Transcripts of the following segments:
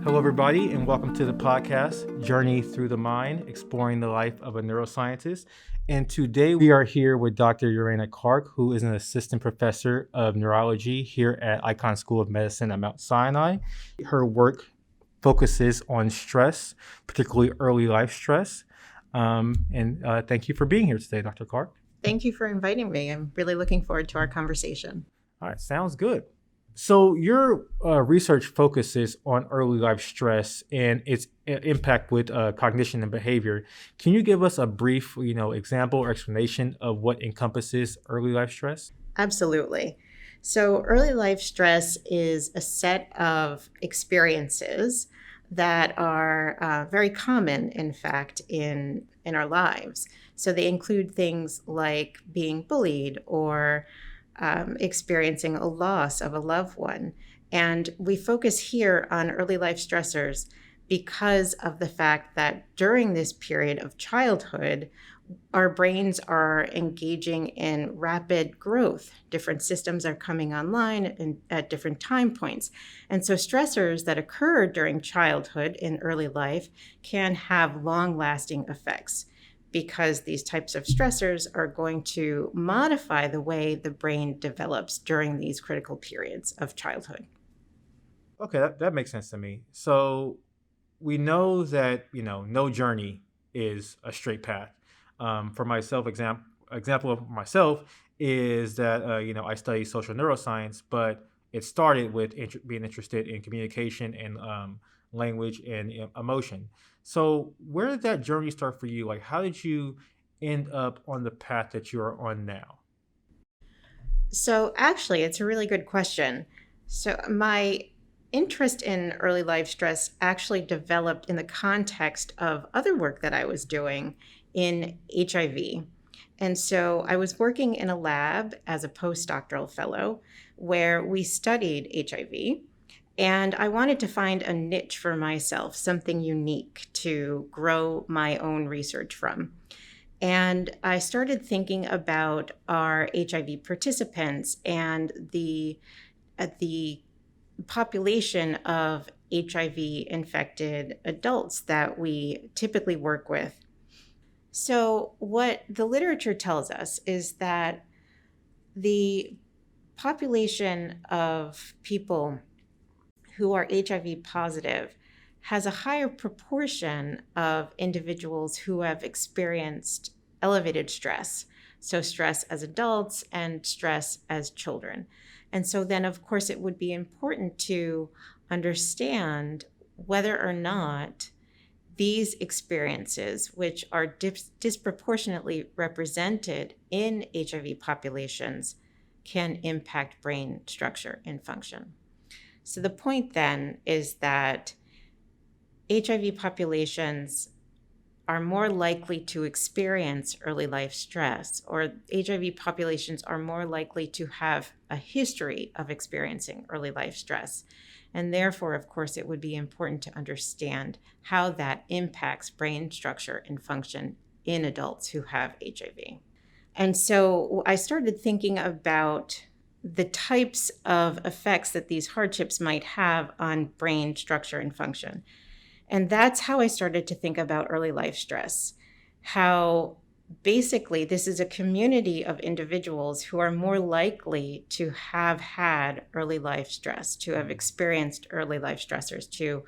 Hello, everybody, and welcome to the podcast, Journey Through the Mind, exploring the life of a neuroscientist. And today we are here with Dr. Uraina Clark, who is an assistant professor of neurology here at Icahn School of Medicine at Mount Sinai. Her work focuses on stress, particularly early life stress. Thank you for being here today, Dr. Clark. Thank you for inviting me. I'm really looking forward to our conversation. All right, sounds good. So your research focuses on early life stress and its impact with cognition and behavior. Can you give us a brief, example or explanation of what encompasses early life stress? Absolutely. So early life stress is a set of experiences that are very common, in fact, in our lives. So they include things like being bullied or experiencing a loss of a loved one. And we focus here on early life stressors because of the fact that during this period of childhood, our brains are engaging in rapid growth. Different systems are coming online at different time points. And so stressors that occur during childhood in early life can have long-lasting effects, because these types of stressors are going to modify the way the brain develops during these critical periods of childhood. Okay, that makes sense to me. So we know that, no journey is a straight path. For myself, example of myself is that, I study social neuroscience, but it started with being interested in communication and language and emotion. So where did that journey start for you? Like, how did you end up on the path that you are on now? So actually, it's a really good question. So my interest in early life stress actually developed in the context of other work that I was doing in HIV. And so I was working in a lab as a postdoctoral fellow where we studied HIV. And I wanted to find a niche for myself, something unique to grow my own research from. And I started thinking about our HIV participants and the population of HIV-infected adults that we typically work with. So what the literature tells us is that the population of people who are HIV positive has a higher proportion of individuals who have experienced elevated stress. So stress as adults and stress as children. And so then, of course, it would be important to understand whether or not these experiences, which are disproportionately represented in HIV populations, can impact brain structure and function. So the point then is that HIV populations are more likely to experience early life stress, or HIV populations are more likely to have a history of experiencing early life stress. And therefore, of course, it would be important to understand how that impacts brain structure and function in adults who have HIV. And so I started thinking about the types of effects that these hardships might have on brain structure and function. And that's how I started to think about early life stress, how basically this is a community of individuals who are more likely to have had early life stress, to have experienced early life stressors, to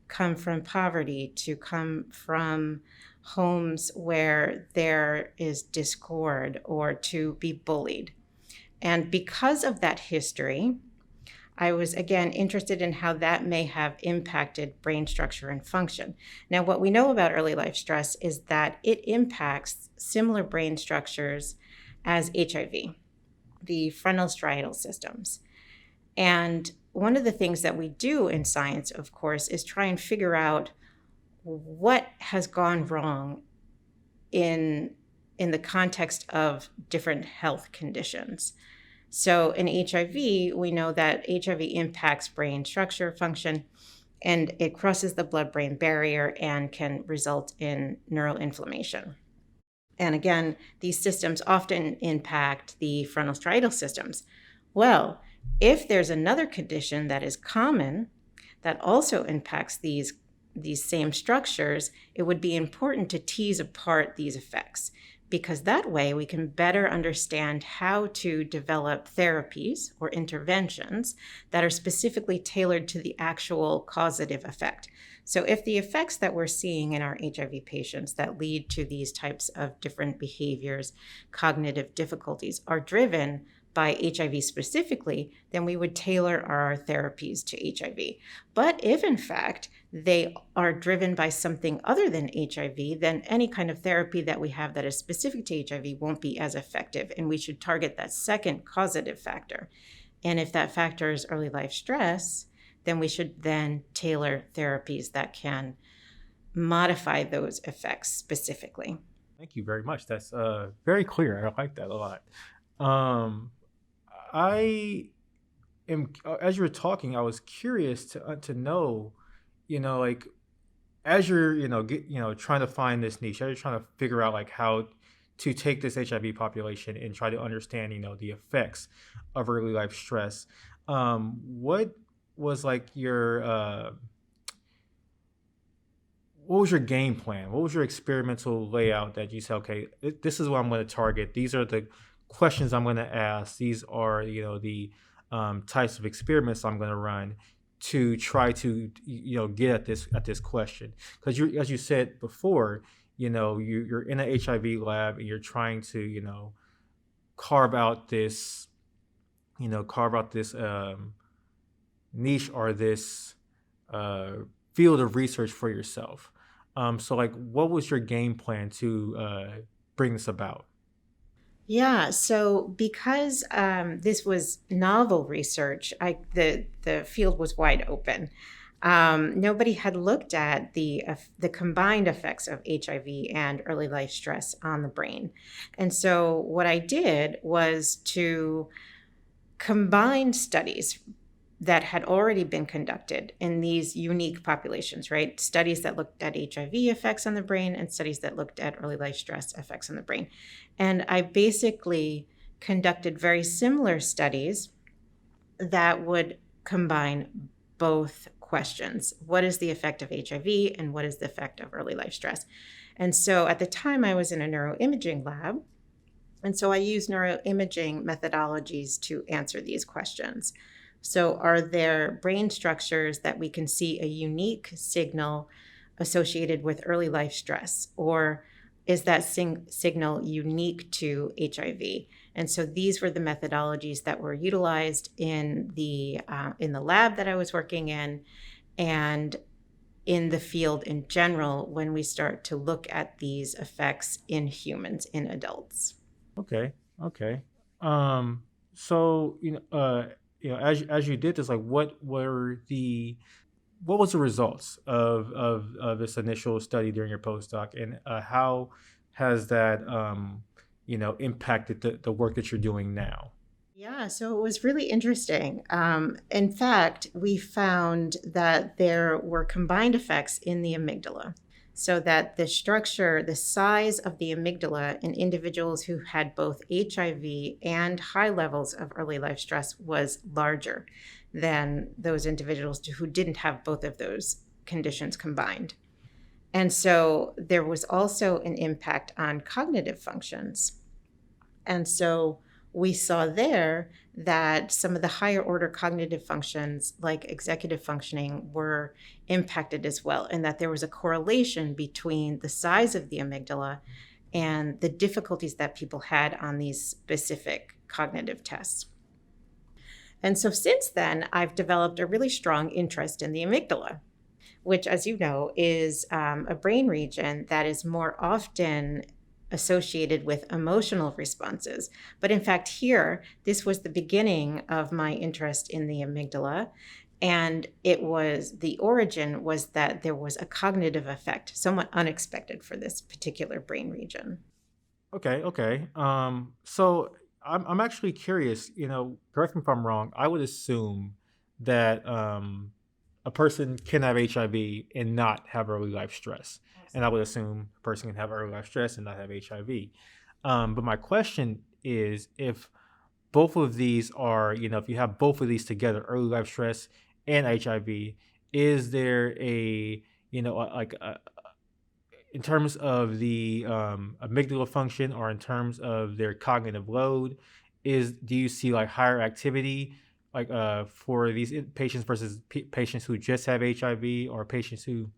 come from poverty, to come from homes where there is discord, or to be bullied. And because of that history, I was, again, interested in how that may have impacted brain structure and function. Now, what we know about early life stress is that it impacts similar brain structures as HIV, the frontal striatal systems. And one of the things that we do in science, of course, is try and figure out what has gone wrong in the context of different health conditions. So in HIV, we know that HIV impacts brain structure, function, and it crosses the blood-brain barrier and can result in neural inflammation. And again, these systems often impact the frontal striatal systems. Well, if there's another condition that is common that also impacts these same structures, it would be important to tease apart these effects, because that way we can better understand how to develop therapies or interventions that are specifically tailored to the actual causative effect. So if the effects that we're seeing in our HIV patients that lead to these types of different behaviors, cognitive difficulties, are driven by HIV specifically, then we would tailor our therapies to HIV. But if in fact they are driven by something other than HIV, then any kind of therapy that we have that is specific to HIV won't be as effective, and we should target that second causative factor. And if that factor is early life stress, then we should then tailor therapies that can modify those effects specifically. Thank you very much. That's very clear. I like that a lot. Um, I am as you were talking, I was curious to know, like as you're trying to find this niche, as you're trying to figure out like how to take this HIV population and try to understand the effects of early life stress. What was like your what was your game plan? What was your experimental layout that you said, okay, this is what I'm going to target. These are the questions I'm going to ask. These are, the types of experiments I'm going to run to try to, get at this question. Because as you said before, you're in an HIV lab and you're trying to, carve out this, niche or this field of research for yourself. So, like, what was your game plan to bring this about? Yeah, so because this was novel research, the field was wide open. Nobody had looked at the combined effects of HIV and early life stress on the brain, and so what I did was to combine studies that had already been conducted in these unique populations, right? Studies that looked at HIV effects on the brain and studies that looked at early life stress effects on the brain. And I basically conducted very similar studies that would combine both questions. What is the effect of HIV and what is the effect of early life stress? And so at the time I was in a neuroimaging lab. And so I used neuroimaging methodologies to answer these questions. So are there brain structures that we can see a unique signal associated with early life stress? Or is that signal unique to HIV? And so these were the methodologies that were utilized in the lab that I was working in, and in the field in general when we start to look at these effects in humans, in adults. Okay, okay. So as you did this, like, what was the results of this initial study during your postdoc, and how has that impacted the work that you're doing now? Yeah, so it was really interesting. In fact, we found that there were combined effects in the amygdala. So that the structure, the size of the amygdala in individuals who had both HIV and high levels of early life stress was larger than those individuals who didn't have both of those conditions combined. And so there was also an impact on cognitive functions. And so we saw there that some of the higher order cognitive functions, like executive functioning, were impacted as well, and that there was a correlation between the size of the amygdala and the difficulties that people had on these specific cognitive tests. And so since then, I've developed a really strong interest in the amygdala, which, as you know, is a brain region that is more often associated with emotional responses. But in fact, here, this was the beginning of my interest in the amygdala. And the origin was that there was a cognitive effect, somewhat unexpected for this particular brain region. Okay, okay. So I'm actually curious. Correct me if I'm wrong. I would assume that a person can have HIV and not have early life stress, and I would assume a person can have early life stress and not have HIV. But my question is, if both of these are, if you have both of these together, early life stress and HIV, is there a, like in terms of the amygdala function or in terms of their cognitive load, do you see like higher activity like for these patients versus patients who just have HIV, or patients who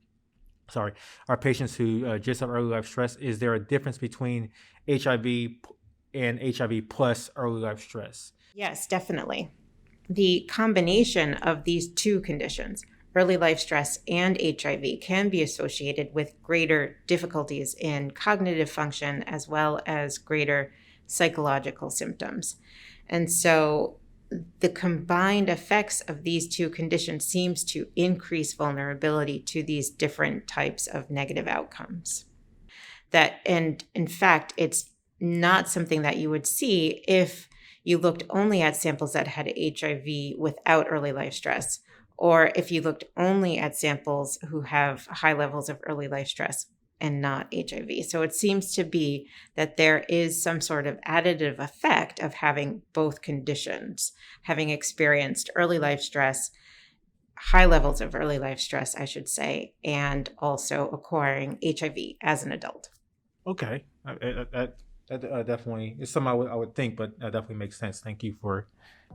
sorry are patients who just have early life stress? Is there a difference between HIV and HIV plus early life stress? Yes, definitely. The combination of these two conditions, early life stress and HIV, can be associated with greater difficulties in cognitive function as well as greater psychological symptoms. And so the combined effects of these two conditions seems to increase vulnerability to these different types of negative outcomes. And in fact, it's not something that you would see if you looked only at samples that had HIV without early life stress, or if you looked only at samples who have high levels of early life stress and not HIV. So it seems to be that there is some sort of additive effect of having both conditions, having experienced early life stress, high levels of early life stress, I should say, and also acquiring HIV as an adult. Okay, that definitely is something I would think, but that definitely makes sense. Thank you for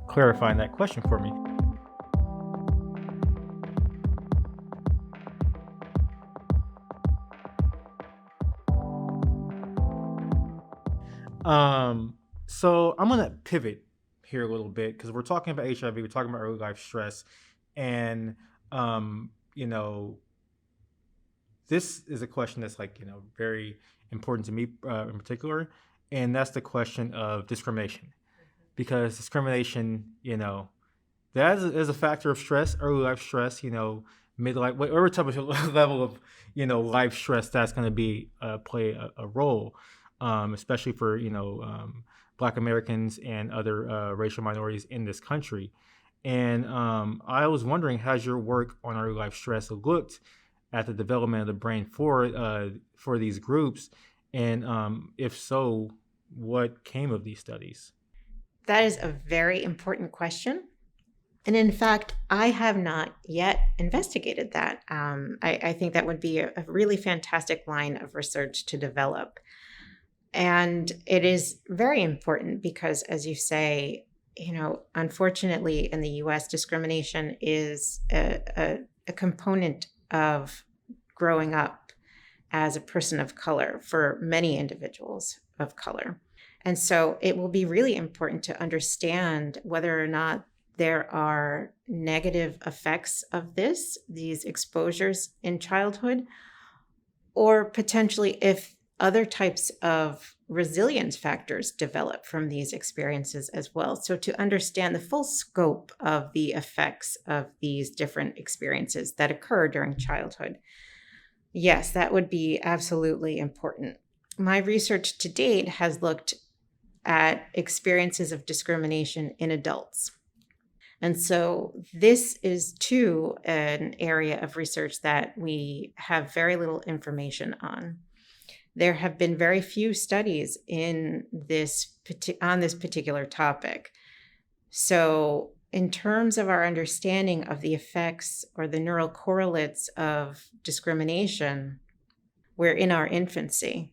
clarifying that question for me. Um, so I'm gonna pivot here a little bit because we're talking about HIV, we're talking about early life stress, and um, you know, this is a question that's like very important to me in particular, and that's the question of discrimination. Because discrimination, that is a factor of stress, early life stress, midlife, whatever type of level of, life stress that's going to be play a role, especially for, Black Americans and other racial minorities in this country. And I was wondering, has your work on early life stress looked at the development of the brain for these groups? And if so, what came of these studies? That is a very important question. And in fact, I have not yet investigated that. I think that would be a really fantastic line of research to develop. And it is very important because, as you say, unfortunately in the US, discrimination is a component of growing up as a person of color for many individuals of color. And so it will be really important to understand whether or not there are negative effects of these exposures in childhood, or potentially if other types of resilience factors develop from these experiences as well. So to understand the full scope of the effects of these different experiences that occur during childhood. Yes, that would be absolutely important. My research to date has looked at experiences of discrimination in adults. And so this is too an area of research that we have very little information on. There have been very few studies on this particular topic. So in terms of our understanding of the effects or the neural correlates of discrimination, we're in our infancy.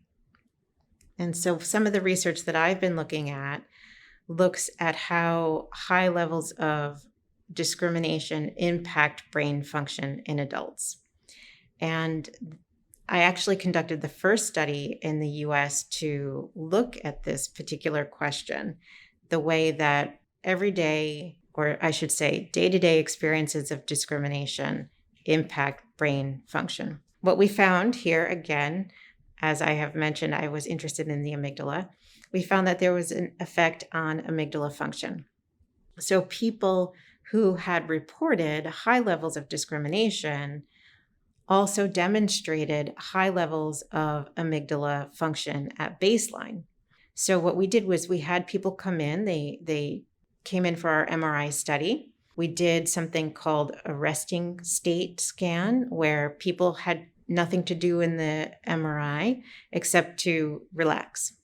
And so some of the research that I've been looking at looks at how high levels of discrimination impact brain function in adults. And I actually conducted the first study in the US to look at this particular question, the way that everyday, or I should say, day-to-day experiences of discrimination impact brain function. What we found here, again, as I have mentioned, I was interested in the amygdala. We found that there was an effect on amygdala function. So people who had reported high levels of discrimination also demonstrated high levels of amygdala function at baseline. So what we did was we had people come in, they came in for our MRI study. We did something called a resting state scan, where people had nothing to do in the MRI except to relax.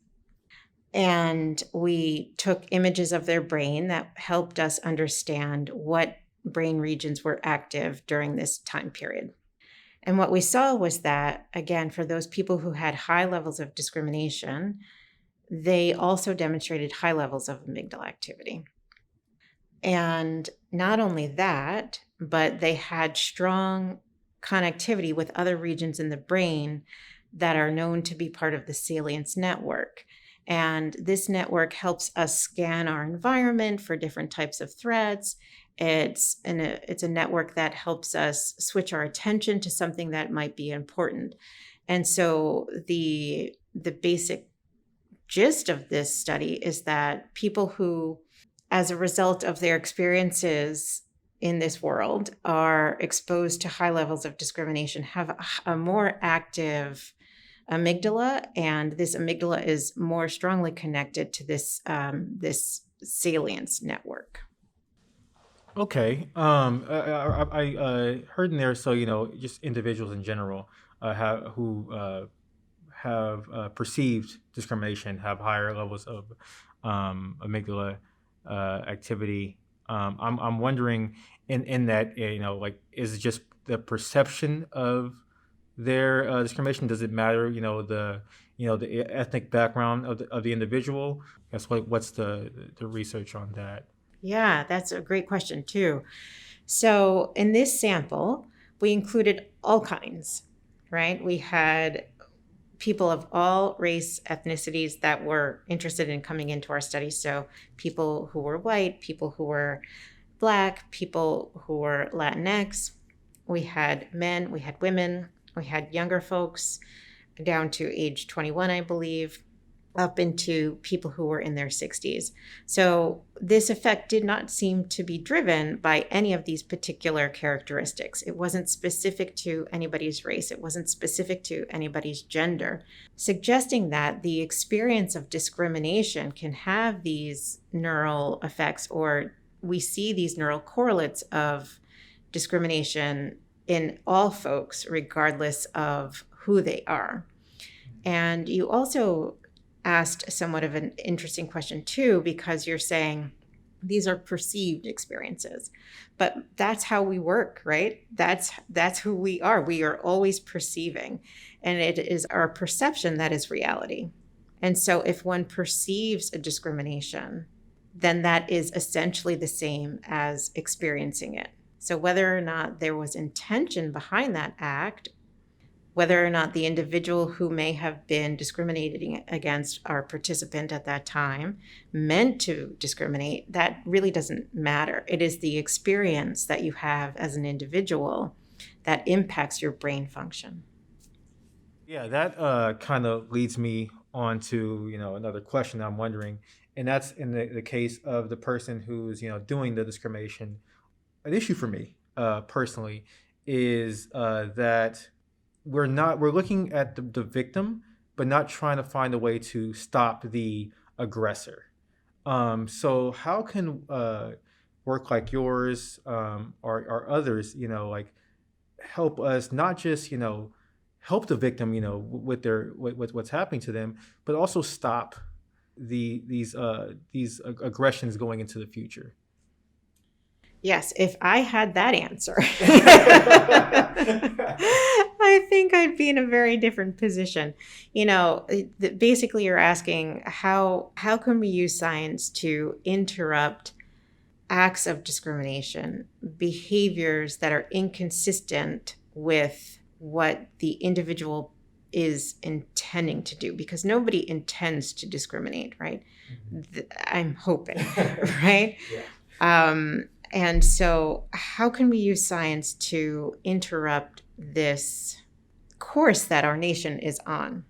And we took images of their brain that helped us understand what brain regions were active during this time period. And what we saw was that, again, for those people who had high levels of discrimination, they also demonstrated high levels of amygdala activity. And not only that, but they had strong connectivity with other regions in the brain that are known to be part of the salience network. And this network helps us scan our environment for different types of threats. It's a network that helps us switch our attention to something that might be important. And so the basic gist of this study is that people who, as a result of their experiences in this world, are exposed to high levels of discrimination have a more active amygdala, and this amygdala is more strongly connected to this salience network. Okay. I heard in there, so just individuals in general who have perceived discrimination have higher levels of amygdala activity. I'm wondering in that like, is it just the perception of their discrimination? Does it matter? The ethnic background of the individual. That's what's the research on that? Yeah, that's a great question too. So in this sample, we included all kinds, right? We had people of all race ethnicities that were interested in coming into our study. So people who were white, people who were Black, people who were Latinx. We had men, we had women, we had younger folks down to age 21, I believe, up into people who were in their 60s. So this effect did not seem to be driven by any of these particular characteristics. It wasn't specific to anybody's race. It wasn't specific to anybody's gender, suggesting that the experience of discrimination can have these neural effects, or we see these neural correlates of discrimination in all folks, regardless of who they are. And you also asked somewhat of an interesting question too, because you're saying these are perceived experiences, but that's how we work, right? That's who we are. We are always perceiving, and it is our perception that is reality. And so if one perceives a discrimination, then that is essentially the same as experiencing it. So whether or not there was intention behind that act, whether or not the individual who may have been discriminating against our participant at that time meant to discriminate, that really doesn't matter. It is the experience that you have as an individual that impacts your brain function. Yeah, that kind of leads me on to another question I'm wondering, and that's in the case of the person who's doing the discrimination. An issue for me personally is that we're looking at the victim, but not trying to find a way to stop the aggressor. So how can work like yours or others, like, help us not just help the victim, with with what's happening to them, but also stop these aggressions going into the future? Yes, if I had that answer, I think I'd be in a very different position. Basically you're asking how can we use science to interrupt acts of discrimination, behaviors that are inconsistent with what the individual is intending to do, because nobody intends to discriminate, right? Mm-hmm. I'm hoping, right? Yeah. And so how can we use science to interrupt this course that our nation is on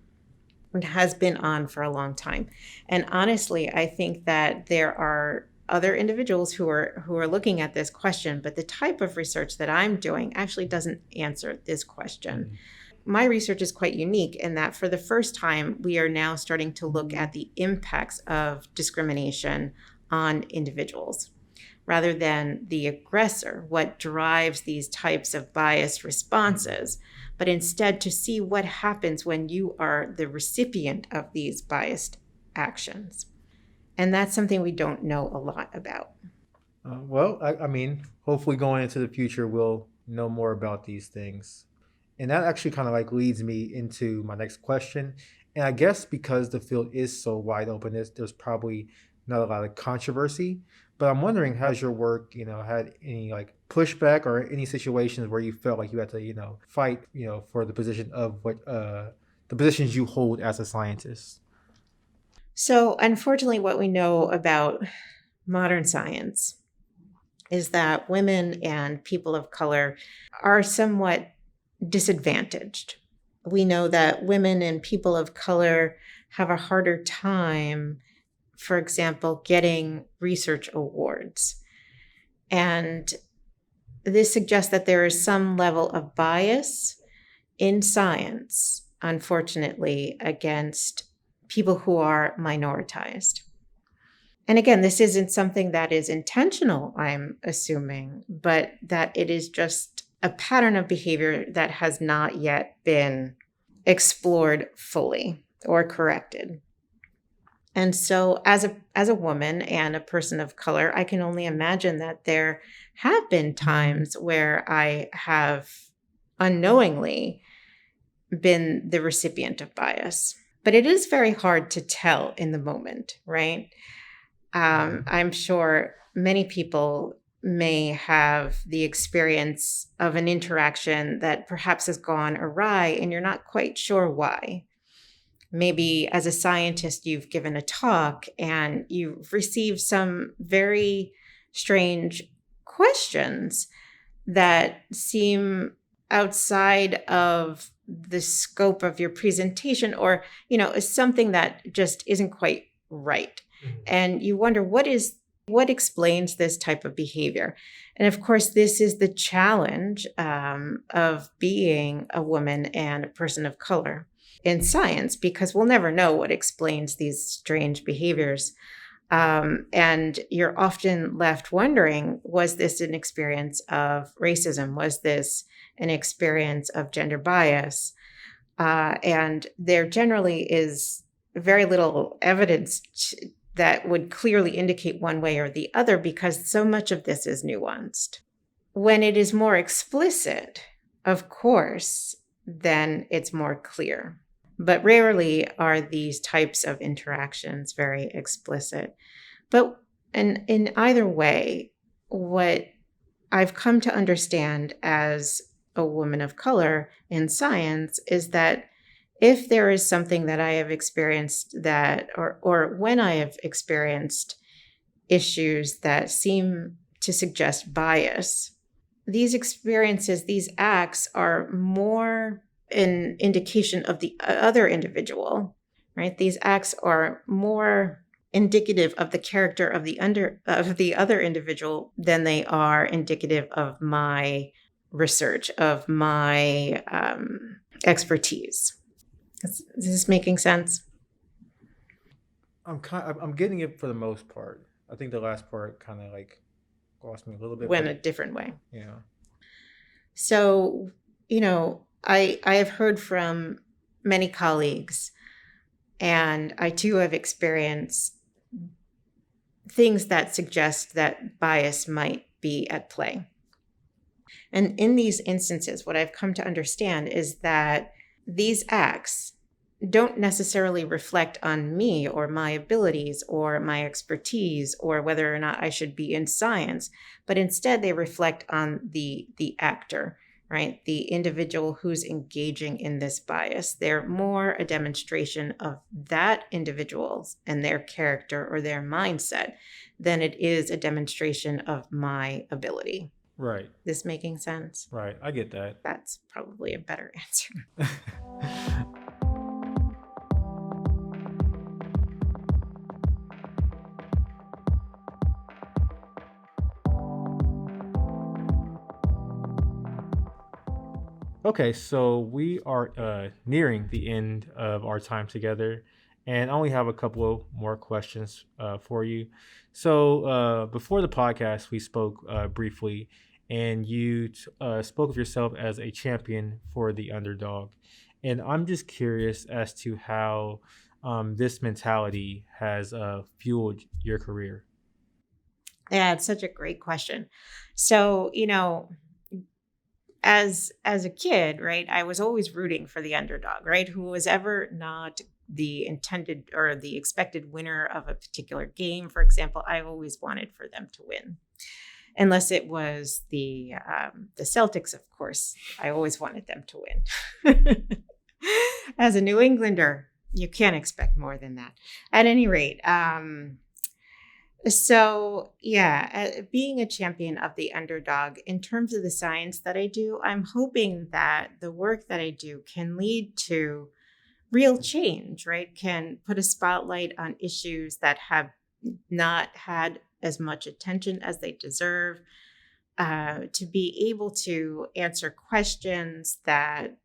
and has been on for a long time? And honestly, I think that there are other individuals who are looking at this question, but the type of research that I'm doing actually doesn't answer this question. Mm-hmm. My research is quite unique in that for the first time, we are now starting to look at the impacts of discrimination on individuals, rather than the aggressor, what drives these types of biased responses, but instead to see what happens when you are the recipient of these biased actions. And that's something we don't know a lot about. I mean, hopefully going into the future, we'll know more about these things. And that actually kind of like leads me into my next question. And I guess because the field is so wide open, there's probably not a lot of controversy. But I'm wondering, has your work, had any like pushback or any situations where you felt like you had to, fight, for the position of the positions you hold as a scientist? So, unfortunately, what we know about modern science is that women and people of color are somewhat disadvantaged. We know that women and people of color have a harder time, for example, getting research awards. And this suggests that there is some level of bias in science, unfortunately, against people who are minoritized. And again, this isn't something that is intentional, I'm assuming, but that it is just a pattern of behavior that has not yet been explored fully or corrected. And so as a woman and a person of color, I can only imagine that there have been times where I have unknowingly been the recipient of bias. But it is very hard to tell in the moment, right? I'm sure many people may have the experience of an interaction that perhaps has gone awry and you're not quite sure why. Maybe as a scientist, you've given a talk and you've received some very strange questions that seem outside of the scope of your presentation, or is something that just isn't quite right. And you wonder what explains this type of behavior. And of course, this is the challenge of being a woman and a person of color in science, because we'll never know what explains these strange behaviors. And you're often left wondering, was this an experience of racism? Was this an experience of gender bias? And there generally is very little evidence that would clearly indicate one way or the other, because so much of this is nuanced. When it is more explicit, of course, then it's more clear. But rarely are these types of interactions very explicit. But in either way, what I've come to understand as a woman of color in science is that if there is something that I have experienced that, or when I have experienced issues that seem to suggest bias, these experiences, these acts are more an indication of the other individual, right? These acts are more indicative of the character of the other individual than they are indicative of my research, of my expertise. Is this making sense? I'm getting it for the most part. I think the last part kind of like lost me a little bit, Went but a different way. yeah. So, I have heard from many colleagues, and I too have experienced things that suggest that bias might be at play. And in these instances, what I've come to understand is that these acts don't necessarily reflect on me or my abilities or my expertise or whether or not I should be in science, but instead they reflect on the actor, right? The individual who's engaging in this bias. They're more a demonstration of that individual's and their character or their mindset than it is a demonstration of my ability. Right. This making sense? Right. I get that. That's probably a better answer. Okay, so we are nearing the end of our time together, and I only have a couple of more questions for you. So, before the podcast, we spoke briefly, and you spoke of yourself as a champion for the underdog. And I'm just curious as to how this mentality has fueled your career. Yeah, it's such a great question. So, as a kid, right, I was always rooting for the underdog, right? Who was ever not the intended or the expected winner of a particular game, for example, I always wanted for them to win. Unless it was the Celtics, of course. I always wanted them to win. As a New Englander, you can't expect more than that. At any rate, so, yeah, being a champion of the underdog in terms of the science that I do, I'm hoping that the work that I do can lead to real change, right? Can put a spotlight on issues that have not had as much attention as they deserve, to be able to answer questions that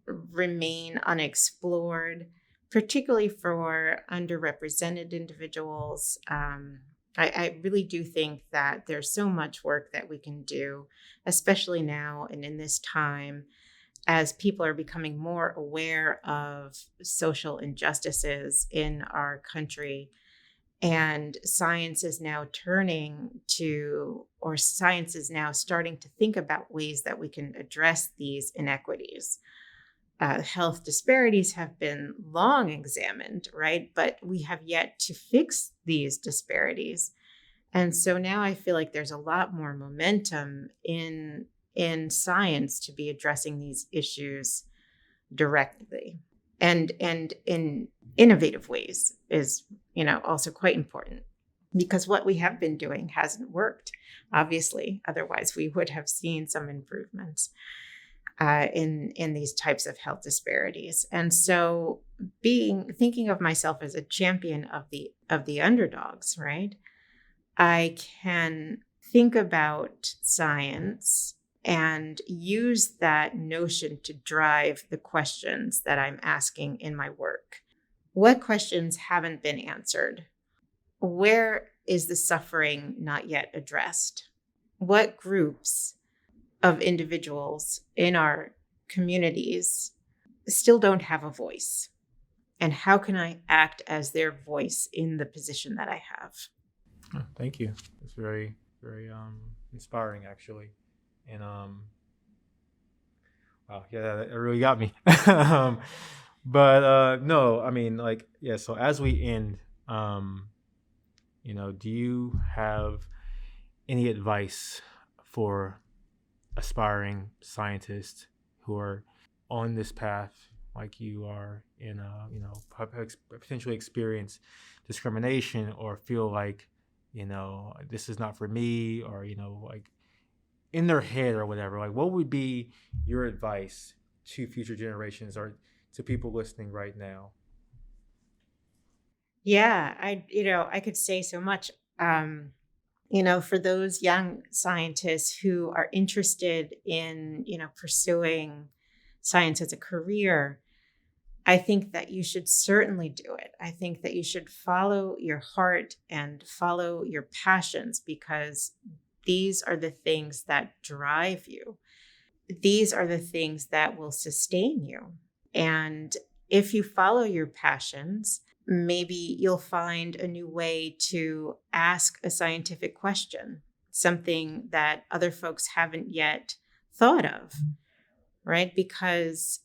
remain unexplored, particularly for underrepresented individuals. I really do think that there's so much work that we can do, especially now and in this time, as people are becoming more aware of social injustices in our country. And science is now science is now starting to think about ways that we can address these inequities. Health disparities have been long examined, right? But we have yet to fix these disparities. And so now I feel like there's a lot more momentum in science to be addressing these issues directly and in innovative ways is, also quite important, because what we have been doing hasn't worked, obviously. Otherwise, we would have seen some improvements in these types of health disparities. And so, thinking of myself as a champion of the underdogs, right? I can think about science and use that notion to drive the questions that I'm asking in my work. What questions haven't been answered? Where is the suffering not yet addressed? What groups of individuals in our communities still don't have a voice? And how can I act as their voice in the position that I have? Oh, thank you. It's very, very inspiring, actually. And wow, yeah, that really got me. But no, I mean, like, yeah. So as we end, um, do you have any advice for aspiring scientists who are on this path, like you are, in potentially experience discrimination or feel like, this is not for me, or like in their head or whatever? Like, what would be your advice to future generations or to people listening right now? Yeah, I could say so much. Um, for those young scientists who are interested in, pursuing science as a career, I think that you should certainly do it. I think that you should follow your heart and follow your passions, because these are the things that drive you. These are the things that will sustain you. And if you follow your passions, maybe you'll find a new way to ask a scientific question, something that other folks haven't yet thought of, right? Because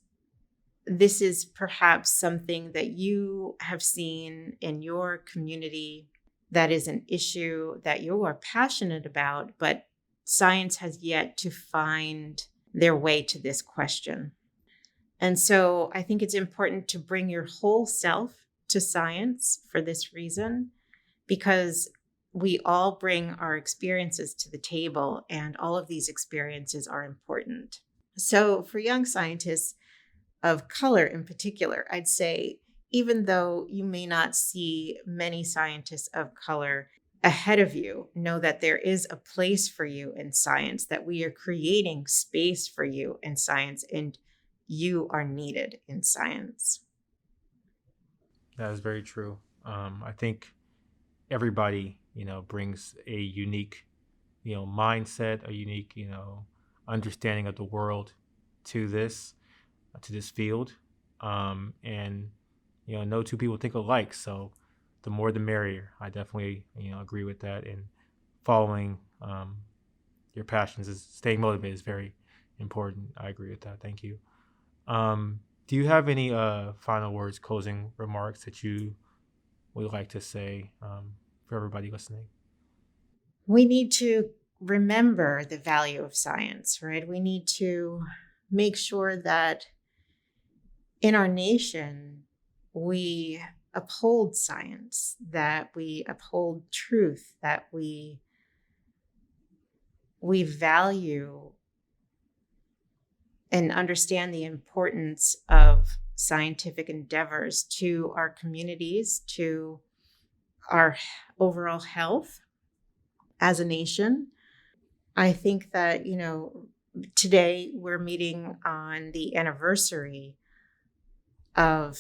this is perhaps something that you have seen in your community that is an issue that you are passionate about, but science has yet to find their way to this question. And so I think it's important to bring your whole self to science for this reason, because we all bring our experiences to the table, and all of these experiences are important. So for young scientists of color in particular, I'd say, even though you may not see many scientists of color ahead of you, know that there is a place for you in science, that we are creating space for you in science, and you are needed in science. That is very true. I think everybody, brings a unique, mindset, a unique, understanding of the world to this field. And no two people think alike, so the more the merrier. I definitely agree with that. And following your passions, is staying motivated is very important. I agree with that. Thank you. Do you have any final words, closing remarks that you would like to say for everybody listening? We need to remember the value of science, right? We need to make sure that in our nation, we uphold science, that we uphold truth, that we value and understand the importance of scientific endeavors to our communities, to our overall health as a nation. I think that, today we're meeting on the anniversary of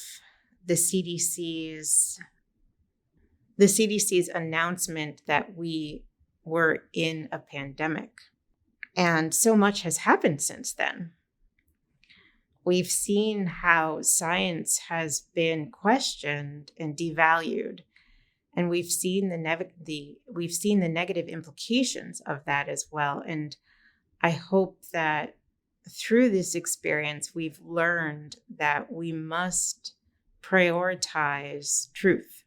the CDC's announcement that we were in a pandemic. And so much has happened since then. We've seen how science has been questioned and devalued, and we've seen the negative implications of that as well. And I hope that through this experience, we've learned that we must prioritize truth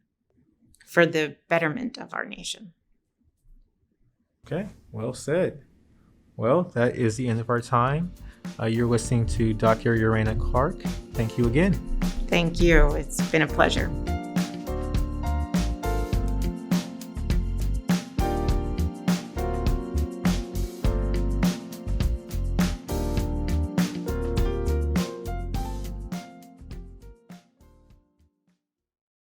for the betterment of our nation. Okay, well said. Well, that is the end of our time. You're listening to Dr. Uraina Clark. Thank you again. Thank you. It's been a pleasure.